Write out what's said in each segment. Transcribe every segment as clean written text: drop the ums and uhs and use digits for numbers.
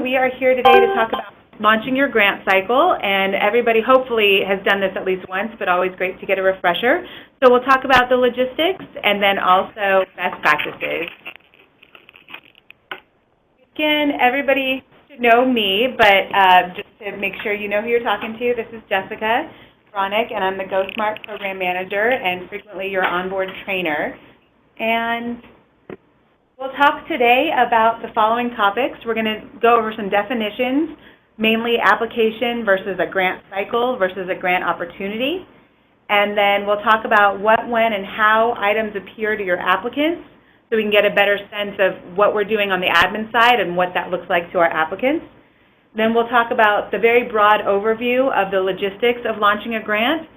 We are here today to talk about launching your grant cycle, and everybody hopefully has done this at least once, but always great to get a refresher. So we'll talk about the logistics and then also best practices. Again, everybody should know me, but just to make sure you know who you're talking to, this is Jessica Bronick, and I'm the GoSmart Program Manager and frequently your onboard trainer. And we'll talk today about the following topics. We're going to go over some definitions, mainly application versus a grant cycle versus a grant opportunity. And then we'll talk about what, when, and how items appear to your applicants so we can get a better sense of what we're doing on the admin side and what that looks like to our applicants. Then we'll talk about the very broad overview of the logistics of launching a grant.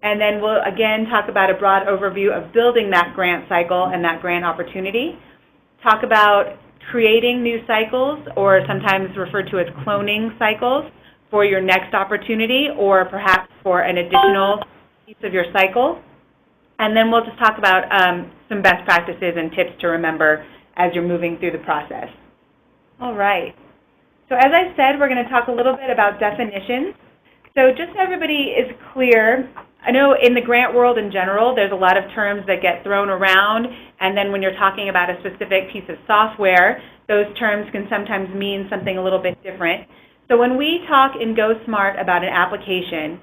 And then we'll again talk about a broad overview of building that grant cycle and that grant opportunity. Talk about creating new cycles, or sometimes referred to as cloning cycles, for your next opportunity or perhaps for an additional piece of your cycle. And then we'll just talk about some best practices and tips to remember as you're moving through the process. All right. So as I said, we're going to talk a little bit about definitions. So just so everybody is clear, I know in the grant world in general, there's a lot of terms that get thrown around, and then when you're talking about a specific piece of software, those terms can sometimes mean something a little bit different. So when we talk in GoSmart about an application,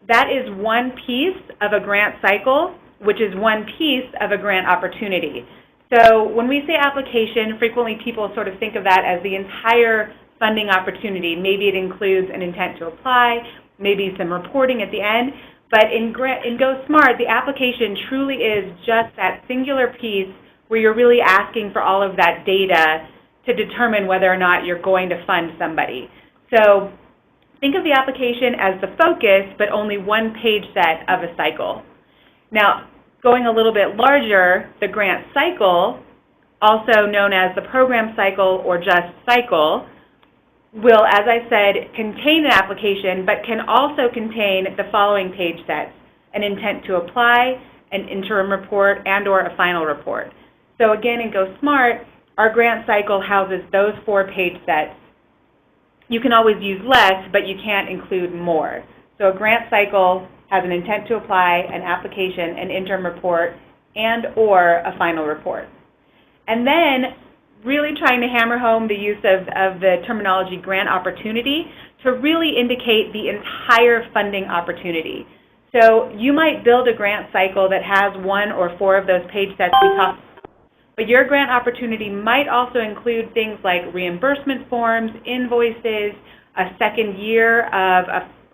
that is one piece of a grant cycle, which is one piece of a grant opportunity. So when we say application, frequently people sort of think of that as the entire funding opportunity. Maybe it includes an intent to apply, maybe some reporting at the end. But in GoSmart, the application truly is just that singular piece where you're really asking for all of that data to determine whether or not you're going to fund somebody. So think of the application as the focus, but only one page set of a cycle. Now, going a little bit larger, the grant cycle, also known as the program cycle or just cycle, will, as I said, contain an application, but can also contain the following page sets: an intent to apply, an interim report, and or a final report. So again, in GoSmart, our grant cycle houses those 4 page sets. You can always use less, but you can't include more. So a grant cycle has an intent to apply, an application, an interim report, and or a final report. And then really trying to hammer home the use of the terminology grant opportunity to really indicate the entire funding opportunity. So you might build a grant cycle that has 1 or 4 of those page sets we talked about, but your grant opportunity might also include things like reimbursement forms, invoices, a second year of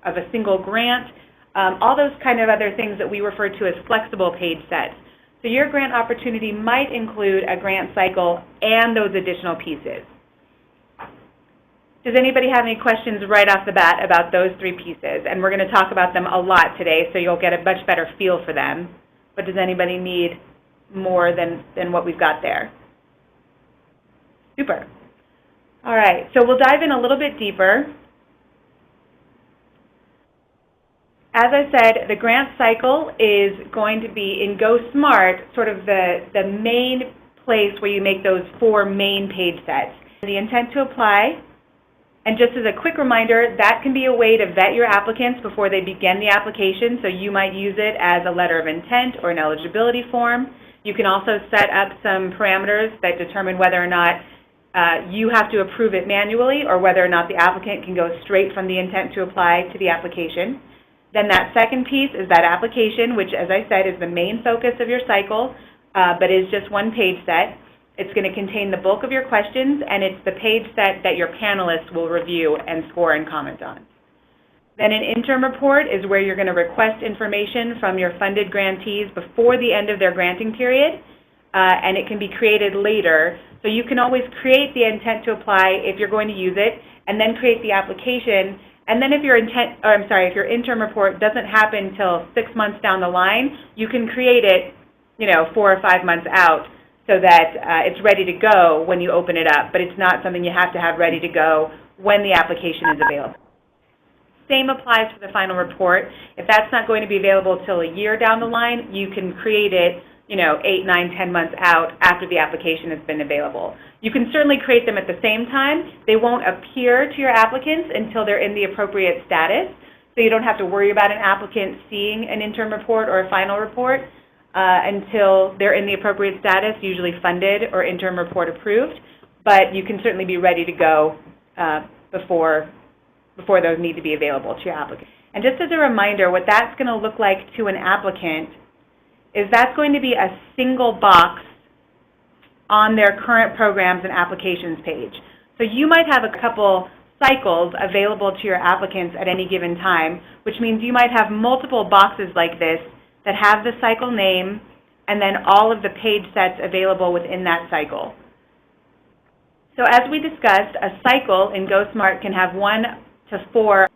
a single grant, all those kind of other things that we refer to as flexible page sets. So your grant opportunity might include a grant cycle and those additional pieces. Does anybody have any questions right off the bat about those 3 pieces? And we're going to talk about them a lot today, so you'll get a much better feel for them. But does anybody need more than what we've got there? Super. All right, so we'll dive in a little bit deeper. As I said, the grant cycle is going to be in GoSmart sort of the main place where you make those 4 main page sets. The intent to apply, and just as a quick reminder, that can be a way to vet your applicants before they begin the application, so you might use it as a letter of intent or an eligibility form. You can also set up some parameters that determine whether or not you have to approve it manually or whether or not the applicant can go straight from the intent to apply to the application. Then that second piece is that application, which, as I said, is the main focus of your cycle, but is just one page set. It's going to contain the bulk of your questions, and it's the page set that your panelists will review and score and comment on. Then an interim report is where you're going to request information from your funded grantees before the end of their granting period, and it can be created later. So you can always create the intent to apply if you're going to use it, and then create the application. And then if your if your interim report doesn't happen until 6 months down the line, you can create it, 4 or 5 months out so that it's ready to go when you open it up. But it's not something you have to have ready to go when the application is available. Same applies for the final report. If that's not going to be available till a year down the line, you can create it 8, 9, 10 months out after the application has been available. You can certainly create them at the same time. They won't appear to your applicants until they're in the appropriate status, so you don't have to worry about an applicant seeing an interim report or a final report until they're in the appropriate status, usually funded or interim report approved, but you can certainly be ready to go before those need to be available to your applicant. And just as a reminder, what that's going to look like to an applicant is that's going to be a single box on their current programs and applications page. So you might have a couple cycles available to your applicants at any given time, which means you might have multiple boxes like this that have the cycle name and then all of the page sets available within that cycle. So as we discussed, a cycle in GoSmart can have 1 to 4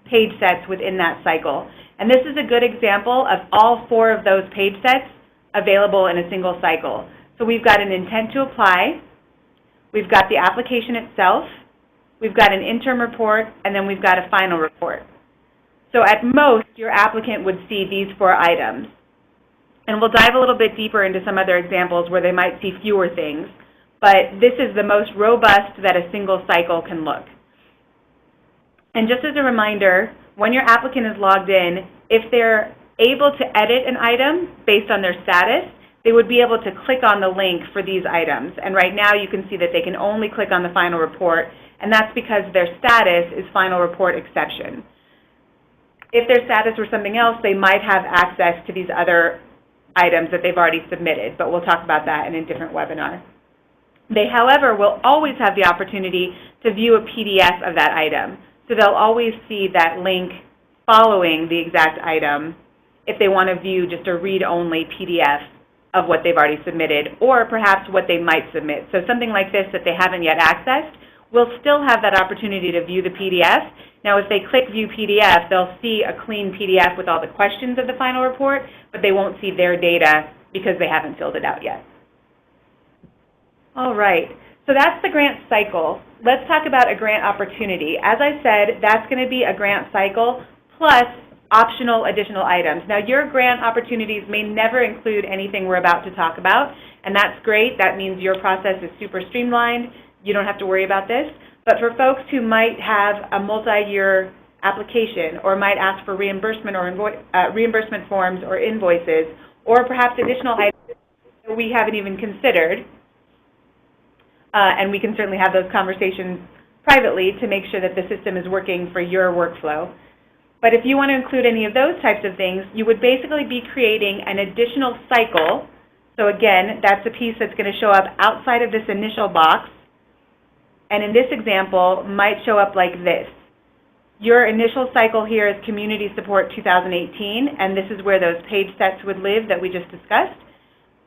page sets within that cycle. And this is a good example of all 4 of those page sets available in a single cycle. So we've got an intent to apply, we've got the application itself, we've got an interim report, and then we've got a final report. So at most, your applicant would see these 4 items. And we'll dive a little bit deeper into some other examples where they might see fewer things. But this is the most robust that a single cycle can look. And just as a reminder, when your applicant is logged in, if they're able to edit an item based on their status, they would be able to click on the link for these items. And right now you can see that they can only click on the final report, and that's because their status is final report exception. If their status were something else, they might have access to these other items that they've already submitted, but we'll talk about that in a different webinar. They, however, will always have the opportunity to view a PDF of that item. So they'll always see that link following the exact item if they want to view just a read-only PDF of what they've already submitted, or perhaps what they might submit. So something like this that they haven't yet accessed will still have that opportunity to view the PDF. Now, if they click View PDF, they'll see a clean PDF with all the questions of the final report, but they won't see their data because they haven't filled it out yet. All right, so that's the grant cycle. Let's talk about a grant opportunity. As I said, that's going to be a grant cycle plus optional additional items. Now, your grant opportunities may never include anything we're about to talk about, and that's great. That means your process is super streamlined. You don't have to worry about this. But for folks who might have a multi-year application or might ask for reimbursement or reimbursement forms or invoices, or perhaps additional items that we haven't even considered, and we can certainly have those conversations privately to make sure that the system is working for your workflow. But if you want to include any of those types of things, you would basically be creating an additional cycle. So again, that's a piece that's going to show up outside of this initial box, and in this example might show up like this. Your initial cycle here is Community Support 2018, and this is where those page sets would live that we just discussed.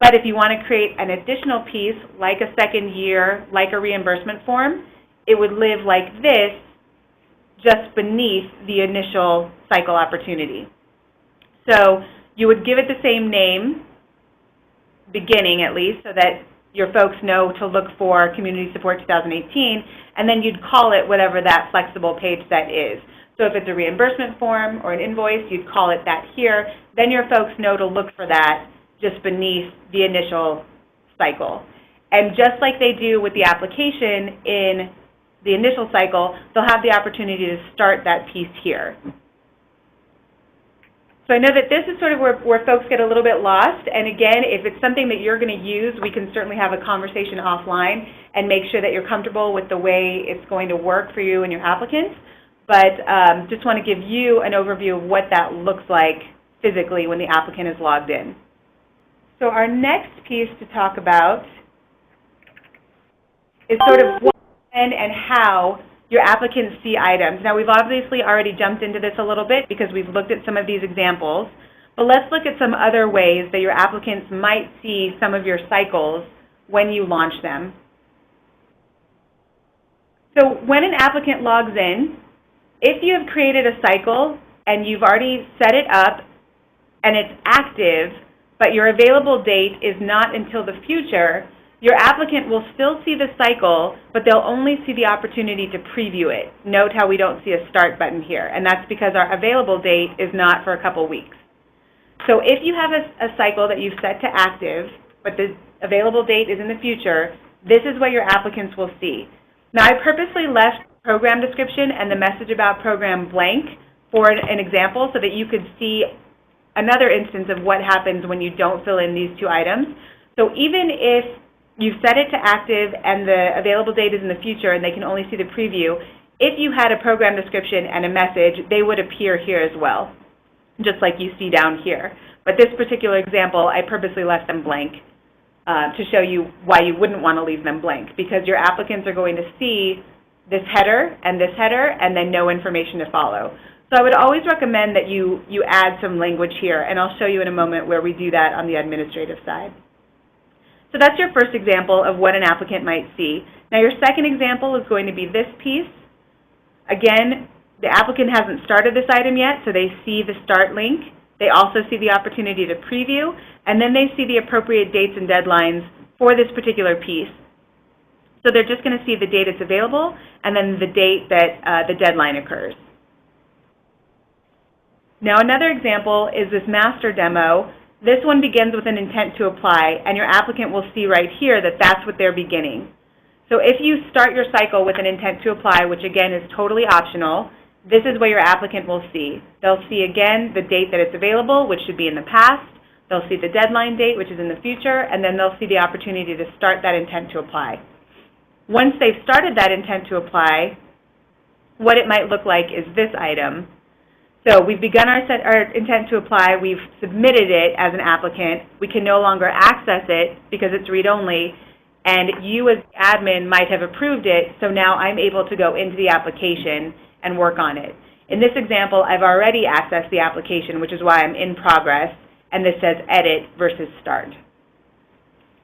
But if you want to create an additional piece, like a second year, like a reimbursement form, it would live like this, just beneath the initial cycle opportunity. So you would give it the same name, beginning at least, so that your folks know to look for Community Support 2018, and then you'd call it whatever that flexible page set is. So if it's a reimbursement form or an invoice, you'd call it that here. Then your folks know to look for that just beneath the initial cycle. And just like they do with the application in the initial cycle, they'll have the opportunity to start that piece here. So I know that this is sort of where folks get a little bit lost, and again, if it's something that you're going to use, we can certainly have a conversation offline and make sure that you're comfortable with the way it's going to work for you and your applicants, but just want to give you an overview of what that looks like physically when the applicant is logged in. So our next piece to talk about is sort of what and how your applicants see items. Now, we've obviously already jumped into this a little bit because we've looked at some of these examples, but let's look at some other ways that your applicants might see some of your cycles when you launch them. So when an applicant logs in, if you have created a cycle and you've already set it up and it's active, but your available date is not until the future, your applicant will still see the cycle, but they'll only see the opportunity to preview it. Note how we don't see a start button here, and that's because our available date is not for a couple weeks. So if you have a cycle that you've set to active, but the available date is in the future, this is what your applicants will see. Now, I purposely left program description and the message about program blank for an example so that you could see another instance of what happens when you don't fill in these two items. So even if you've set it to active and the available date is in the future and they can only see the preview, if you had a program description and a message, they would appear here as well, just like you see down here. But this particular example, I purposely left them blank to show you why you wouldn't want to leave them blank, because your applicants are going to see this header, and then no information to follow. So I would always recommend that you add some language here, and I'll show you in a moment where we do that on the administrative side. So that's your first example of what an applicant might see. Now your second example is going to be this piece. Again, the applicant hasn't started this item yet, so they see the start link. They also see the opportunity to preview, and then they see the appropriate dates and deadlines for this particular piece. So they're just going to see the date it's available and then the date that the deadline occurs. Now another example is this master demo. This one begins with an intent to apply, and your applicant will see right here that that's what they're beginning. So if you start your cycle with an intent to apply, which again is totally optional, this is what your applicant will see. They'll see again the date that it's available, which should be in the past. They'll see the deadline date, which is in the future, and then they'll see the opportunity to start that intent to apply. Once they've started that intent to apply, what it might look like is this item. So we've begun our intent to apply. We've submitted it as an applicant. We can no longer access it because it's read-only, and you as the admin might have approved it, so now I'm able to go into the application and work on it. In this example, I've already accessed the application, which is why I'm in progress, and this says edit versus start.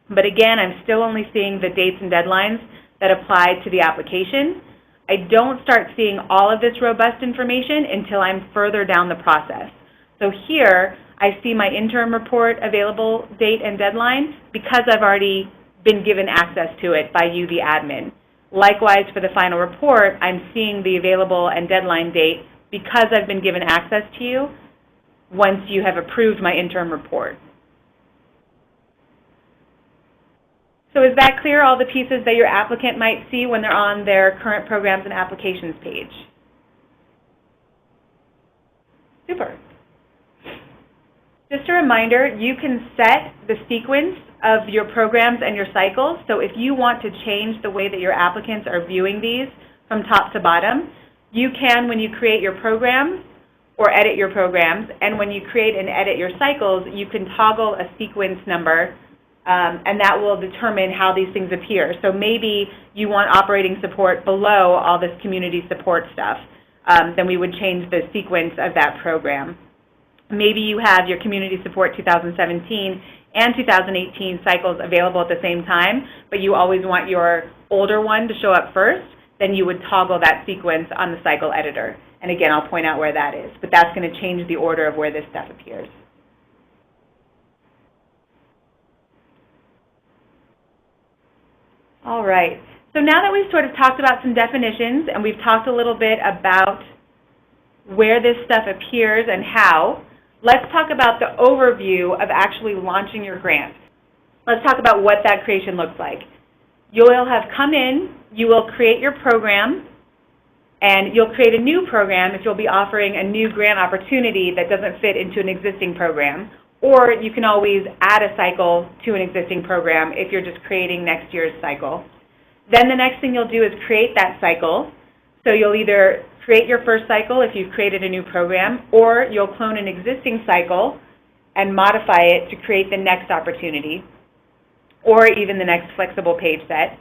But again, I'm still only seeing the dates and deadlines that apply to the application. I don't start seeing all of this robust information until I'm further down the process. So here, I see my interim report available date and deadline because I've already been given access to it by you, the admin. Likewise, for the final report, I'm seeing the available and deadline date because I've been given access to you once you have approved my interim report. So is that clear, all the pieces that your applicant might see when they're on their current programs and applications page? Super. Just a reminder, you can set the sequence of your programs and your cycles. So if you want to change the way that your applicants are viewing these from top to bottom, you can when you create your programs or edit your programs. And when you create and edit your cycles, you can toggle a sequence number, and that will determine how these things appear. So maybe you want operating support below all this community support stuff. Then we would change the sequence of that program. Maybe you have your Community Support 2017 and 2018 cycles available at the same time, but you always want your older one to show up first, then you would toggle that sequence on the cycle editor. And again, I'll point out where that is, but that's going to change the order of where this stuff appears. All right, so now that we've sort of talked about some definitions and we've talked a little bit about where this stuff appears and how, let's talk about the overview of actually launching your grant. Let's talk about what that creation looks like. You'll have come in, you will create your program, and you'll create a new program if you'll be offering a new grant opportunity that doesn't fit into an existing program. Or you can always add a cycle to an existing program if you're just creating next year's cycle. Then the next thing you'll do is create that cycle. So you'll either create your first cycle if you've created a new program, or you'll clone an existing cycle and modify it to create the next opportunity, or even the next flexible page set.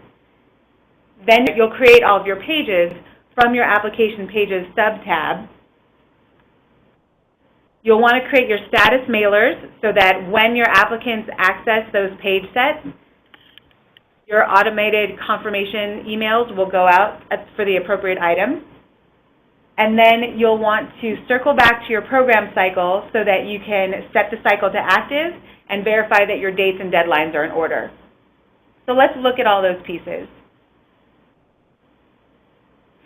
Then you'll create all of your pages from your Application Pages sub-tab. You'll want to create your status mailers so that when your applicants access those page sets, your automated confirmation emails will go out for the appropriate item. And then you'll want to circle back to your program cycle so that you can set the cycle to active and verify that your dates and deadlines are in order. So let's look at all those pieces.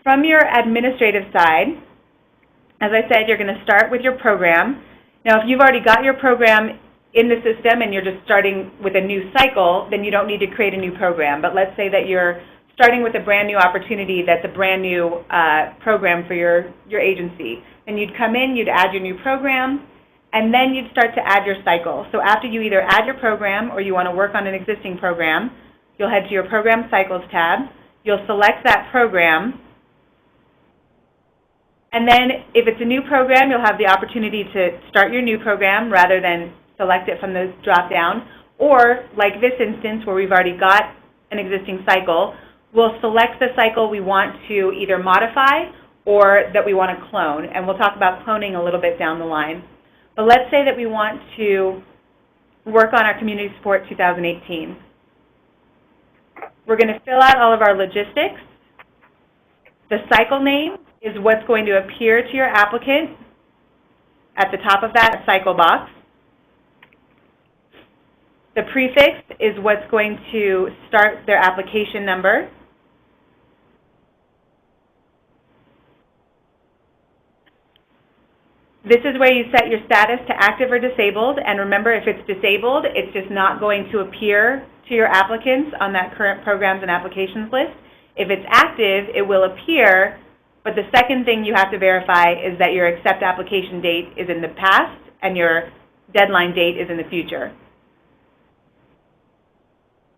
From your administrative side, as I said, you're going to start with your program. Now, if you've already got your program in the system and you're just starting with a new cycle, then you don't need to create a new program. But let's say that you're starting with a brand new opportunity that's a brand new program for your agency. Then you'd come in, you'd add your new program, and then you'd start to add your cycle. So after you either add your program or you want to work on an existing program, you'll head to your Program Cycles tab. You'll select that program. And then if it's a new program, you'll have the opportunity to start your new program rather than select it from the drop-down. Or, like this instance where we've already got an existing cycle, we'll select the cycle we want to either modify or that we want to clone. And we'll talk about cloning a little bit down the line. But let's say that we want to work on our Community Support 2018. We're going to fill out all of our logistics. The cycle name is what's going to appear to your applicant at the top of that cycle box. The prefix is what's going to start their application number. This is where you set your status to active or disabled, and remember, if it's disabled, it's just not going to appear to your applicants on that current programs and applications list. If it's active, it will appear, but the second thing you have to verify is that your accept application date is in the past and your deadline date is in the future.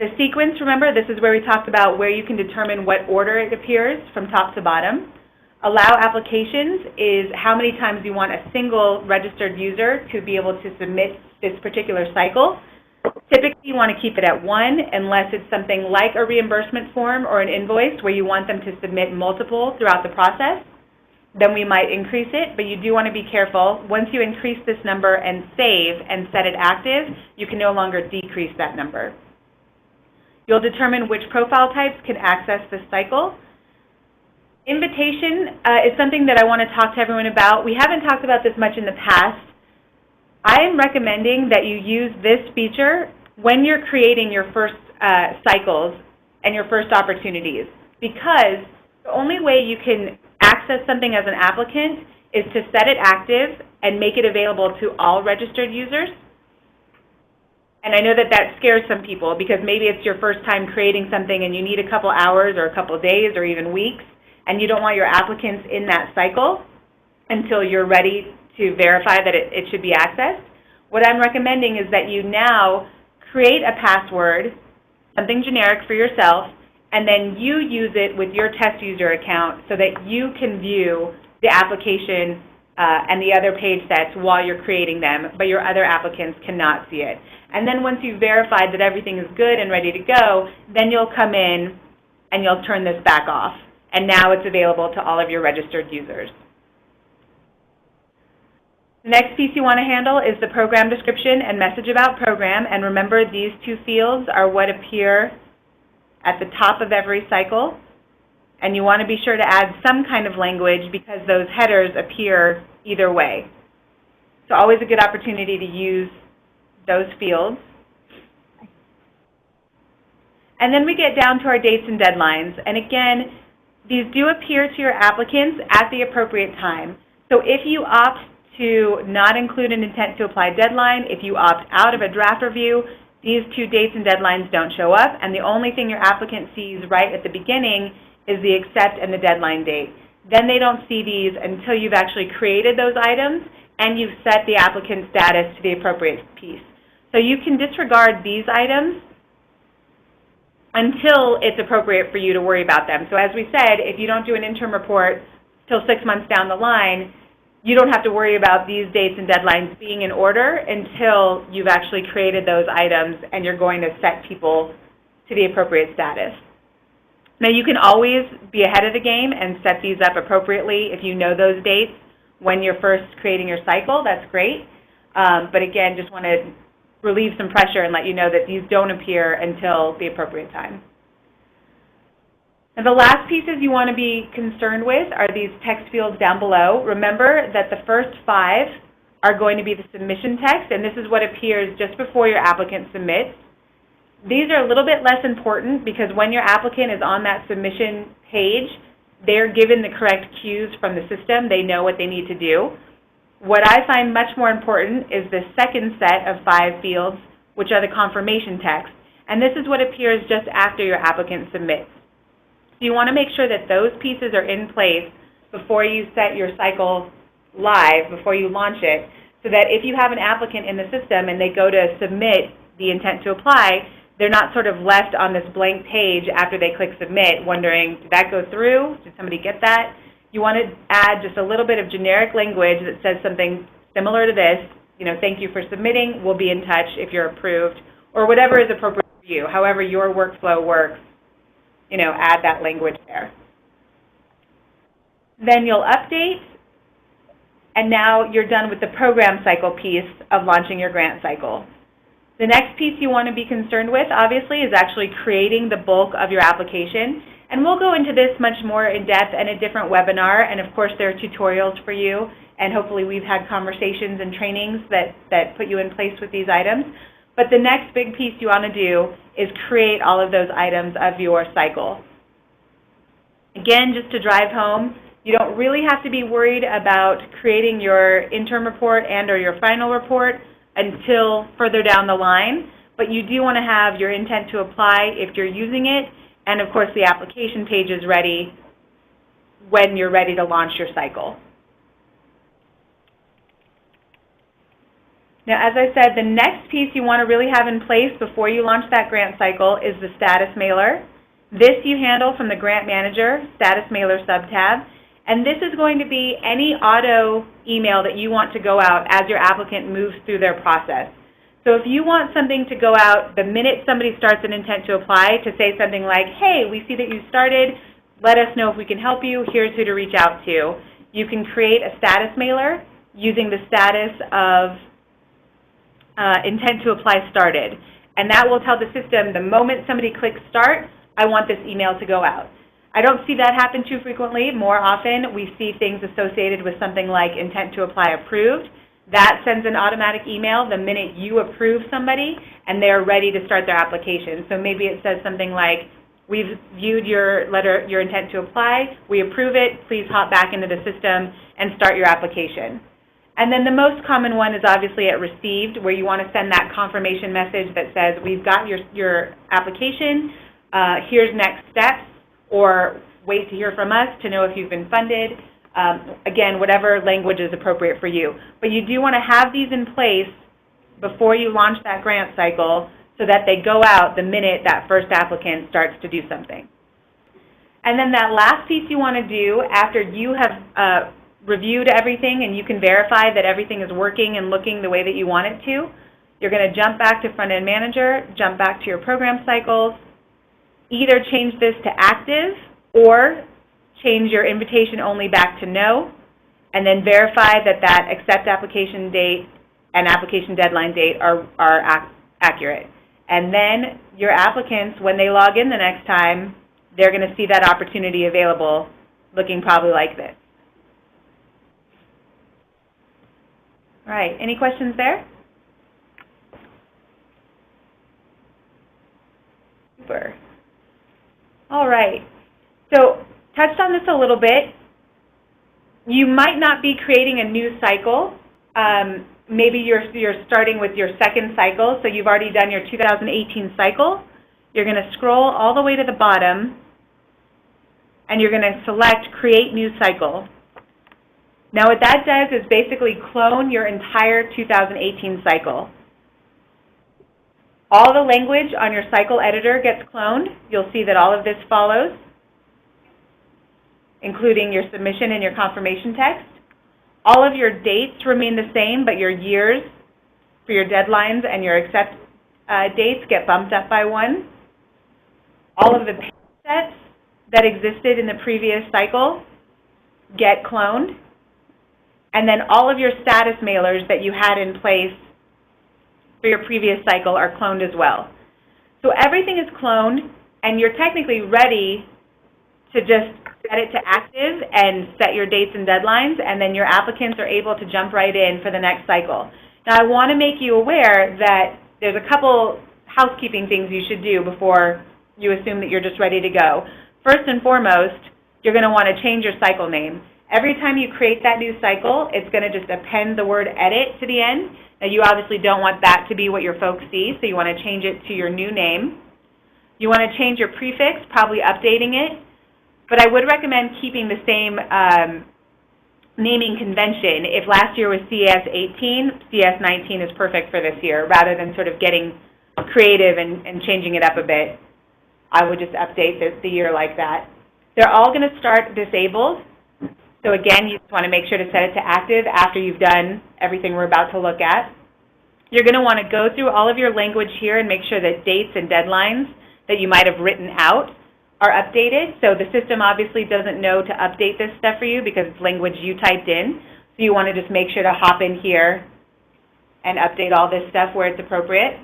The sequence, remember, this is where we talked about where you can determine what order it appears from top to bottom. Allow applications is how many times you want a single registered user to be able to submit this particular cycle. Typically, you want to keep it at 1 unless it's something like a reimbursement form or an invoice where you want them to submit multiple throughout the process. Then we might increase it, but you do want to be careful. Once you increase this number and save and set it active, you can no longer decrease that number. You'll determine which profile types can access this cycle. Invitation is something that I want to talk to everyone about. We haven't talked about this much in the past. I am recommending that you use this feature when you're creating your first cycles and your first opportunities, because the only way you can access something as an applicant is to set it active and make it available to all registered users. And I know that that scares some people because maybe it's your first time creating something and you need a couple hours or a couple days or even weeks, and you don't want your applicants in that cycle until you're ready to verify that it should be accessed. What I'm recommending is that you now create a password, something generic for yourself, and then you use it with your test user account so that you can view the application and the other page sets while you're creating them, but your other applicants cannot see it. And then once you've verified that everything is good and ready to go, then you'll come in and you'll turn this back off. And now it's available to all of your registered users. The next piece you want to handle is the program description and message about program. And remember, these two fields are what appear at the top of every cycle. And you want to be sure to add some kind of language because those headers appear either way. So always a good opportunity to use those fields. And then we get down to our dates and deadlines. And again, these do appear to your applicants at the appropriate time. So if you opt to not include an intent to apply deadline, if you opt out of a draft review, these two dates and deadlines don't show up, and the only thing your applicant sees right at the beginning is the accept and the deadline date. Then they don't see these until you've actually created those items and you've set the applicant's status to the appropriate piece. So you can disregard these items until it's appropriate for you to worry about them. So as we said, if you don't do an interim report till 6 months down the line, you don't have to worry about these dates and deadlines being in order until you've actually created those items and you're going to set people to the appropriate status. Now you can always be ahead of the game and set these up appropriately if you know those dates when you're first creating your cycle. That's great. But again, just want to relieve some pressure and let you know that these don't appear until the appropriate time. And the last pieces you want to be concerned with are these text fields down below. Remember that the first 5 are going to be the submission text, and this is what appears just before your applicant submits. These are a little bit less important because when your applicant is on that submission page, they're given the correct cues from the system. They know what they need to do. What I find much more important is the second set of 5 fields, which are the confirmation text. And this is what appears just after your applicant submits. So you want to make sure that those pieces are in place before you set your cycle live, before you launch it, so that if you have an applicant in the system and they go to submit the intent to apply, they're not sort of left on this blank page after they click submit wondering, did that go through? Did somebody get that? You want to add just a little bit of generic language that says something similar to this, thank you for submitting, we'll be in touch if you're approved, or whatever is appropriate for you. However your workflow works, add that language there. Then you'll update, and now you're done with the program cycle piece of launching your grant cycle. The next piece you want to be concerned with, obviously, is actually creating the bulk of your application. And we'll go into this much more in depth in a different webinar, and of course there are tutorials for you, and hopefully we've had conversations and trainings that put you in place with these items. But the next big piece you want to do is create all of those items of your cycle. Again, just to drive home, you don't really have to be worried about creating your interim report and or your final report until further down the line, but you do want to have your intent to apply if you're using it, and of course the application page is ready when you're ready to launch your cycle. Now, as I said, the next piece you want to really have in place before you launch that grant cycle is the status mailer. This you handle from the Grant Manager Status Mailer subtab, and this is going to be any auto email that you want to go out as your applicant moves through their process. So if you want something to go out the minute somebody starts an intent to apply, to say something like, hey, we see that you started, let us know if we can help you, here's who to reach out to. You can create a status mailer using the status of intent to apply started. And that will tell the system the moment somebody clicks start, I want this email to go out. I don't see that happen too frequently. More often we see things associated with something like intent to apply approved. That sends an automatic email the minute you approve somebody and they're ready to start their application. So maybe it says something like, we've viewed your letter, your intent to apply, we approve it, please hop back into the system and start your application. And then the most common one is obviously at received, where you want to send that confirmation message that says, we've got your application, here's next steps, or wait to hear from us to know if you've been funded. Again, whatever language is appropriate for you. But you do want to have these in place before you launch that grant cycle so that they go out the minute that first applicant starts to do something. And then that last piece you want to do after you have reviewed everything and you can verify that everything is working and looking the way that you want it to, you're going to jump back to Front End Manager, jump back to your program cycles, either change this to active or change your invitation only back to no, and then verify that that accept application date and application deadline date are accurate. And then your applicants, when they log in the next time, they're going to see that opportunity available looking probably like this. All right, any questions there? Super. All right, so touched on this a little bit. You might not be creating a new cycle. Maybe you're starting with your second cycle, so you've already done your 2018 cycle. You're going to scroll all the way to the bottom, and you're going to select Create New Cycle. Now what that does is basically clone your entire 2018 cycle. All the language on your cycle editor gets cloned. You'll see that all of this follows, including your submission and your confirmation text. All of your dates remain the same, but your years for your deadlines and your accept dates get bumped up by 1. All of the page sets that existed in the previous cycle get cloned. And then all of your status mailers that you had in place for your previous cycle are cloned as well. So everything is cloned, and you're technically ready to just set it to active and set your dates and deadlines, and then your applicants are able to jump right in for the next cycle. Now I want to make you aware that there's a couple housekeeping things you should do before you assume that you're just ready to go. First and foremost, you're going to want to change your cycle name. Every time you create that new cycle, it's going to just append the word edit to the end. Now, you obviously don't want that to be what your folks see, so you want to change it to your new name. You want to change your prefix, probably updating it, but I would recommend keeping the same naming convention. If last year was CS18, CS19 is perfect for this year, rather than sort of getting creative and changing it up a bit. I would just update the year like that. They're all going to start disabled. So again, you just want to make sure to set it to active after you've done everything we're about to look at. You're going to want to go through all of your language here and make sure that dates and deadlines that you might have written out are updated. So the system obviously doesn't know to update this stuff for you because it's language you typed in. So you want to just make sure to hop in here and update all this stuff where it's appropriate.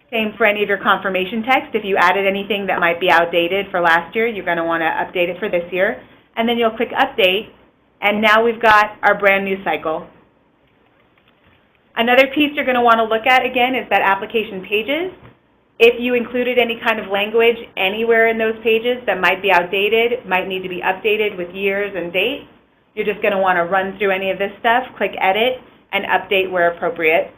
Same for any of your confirmation text. If you added anything that might be outdated for last year, you're going to want to update it for this year. And then you'll click Update, and now we've got our brand new cycle. Another piece you're going to want to look at, again, is that application pages. If you included any kind of language anywhere in those pages that might be outdated, might need to be updated with years and dates, you're just going to want to run through any of this stuff, click Edit, and update where appropriate.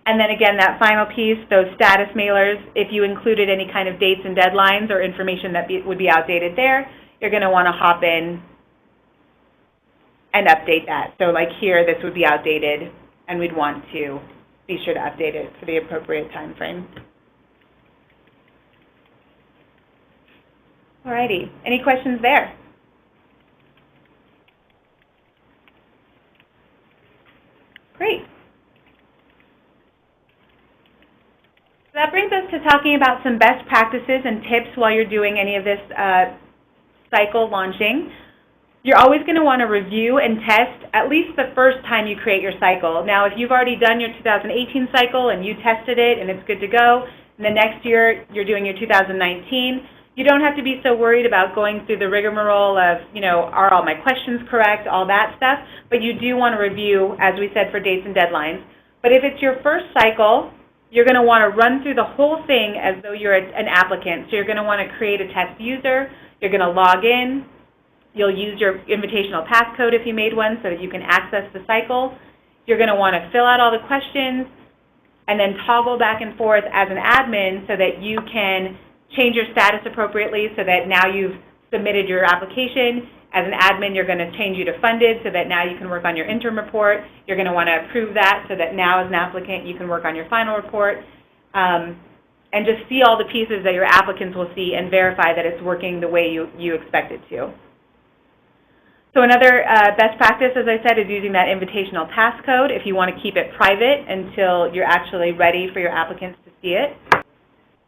And then again, that final piece, those status mailers, if you included any kind of dates and deadlines or information that would be outdated there, you're going to want to hop in and update that. So like here, this would be outdated, and we'd want to be sure to update it for the appropriate time frame. Alrighty, any questions there? Great. So that brings us to talking about some best practices and tips while you're doing any of this cycle launching. You're always going to want to review and test at least the first time you create your cycle. Now, if you've already done your 2018 cycle and you tested it and it's good to go, and the next year you're doing your 2019, you don't have to be so worried about going through the rigmarole of, you know, are all my questions correct, all that stuff, but you do want to review, as we said, for dates and deadlines. But if it's your first cycle, you're going to want to run through the whole thing as though you're an applicant. So you're going to want to create a test user. You're going to log in. You'll use your invitational passcode if you made one so that you can access the cycle. You're going to want to fill out all the questions and then toggle back and forth as an admin so that you can change your status appropriately so that now you've submitted your application. As an admin, you're going to change you to funded so that now you can work on your interim report. You're going to want to approve that so that now as an applicant you can work on your final report. And just see all the pieces that your applicants will see and verify that it's working the way you expect it to. So another best practice, as I said, is using that invitational passcode if you want to keep it private until you're actually ready for your applicants to see it.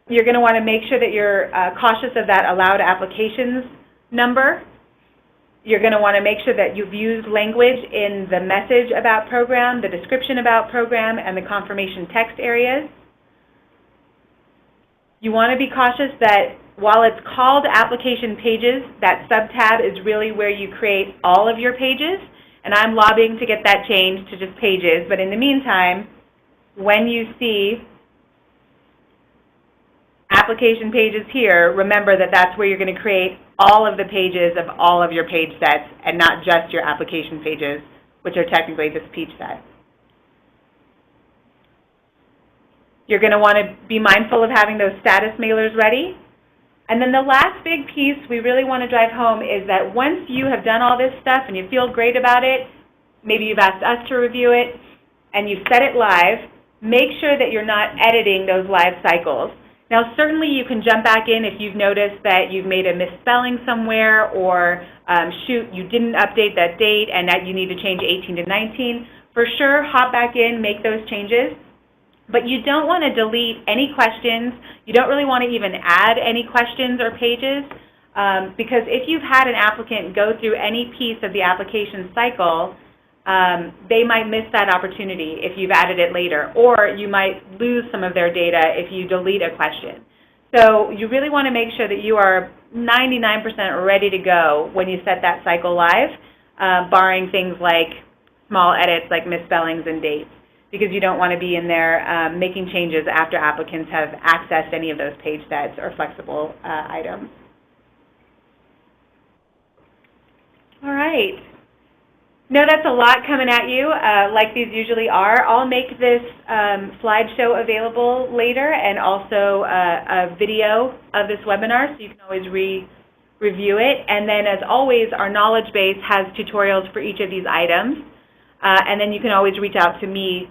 You're going to want to make sure that you're cautious of that allowed applications number. You're going to want to make sure that you've used language in the message about program, the description about program, and the confirmation text areas. You want to be cautious that while it's called application pages, that sub-tab is really where you create all of your pages, and I'm lobbying to get that changed to just pages. But in the meantime, when you see application pages here, remember that that's where you're going to create all of the pages of all of your page sets and not just your application pages, which are technically this peach set. You're going to want to be mindful of having those status mailers ready. And then the last big piece we really want to drive home is that once you have done all this stuff and you feel great about it, maybe you've asked us to review it, and you've set it live, make sure that you're not editing those live cycles. Now, certainly you can jump back in if you've noticed that you've made a misspelling somewhere or, shoot, you didn't update that date and that you need to change 18 to 19. For sure, hop back in, make those changes. But you don't want to delete any questions. You don't really want to even add any questions or pages because if you've had an applicant go through any piece of the application cycle, they might miss that opportunity if you've added it later, or you might lose some of their data if you delete a question. So you really want to make sure that you are 99% ready to go when you set that cycle live, barring things like small edits like misspellings and dates, because you don't want to be in there making changes after applicants have accessed any of those page sets or flexible items. All right. No, that's a lot coming at you, like these usually are. I'll make this slideshow available later, and also a video of this webinar, so you can always review it. And then, as always, our knowledge base has tutorials for each of these items. And then you can always reach out to me,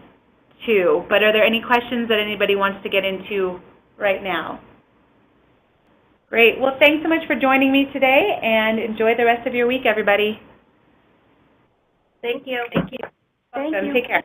too. But are there any questions that anybody wants to get into right now? Great. Well, thanks so much for joining me today, and enjoy the rest of your week, everybody. Thank you. Awesome. Take care.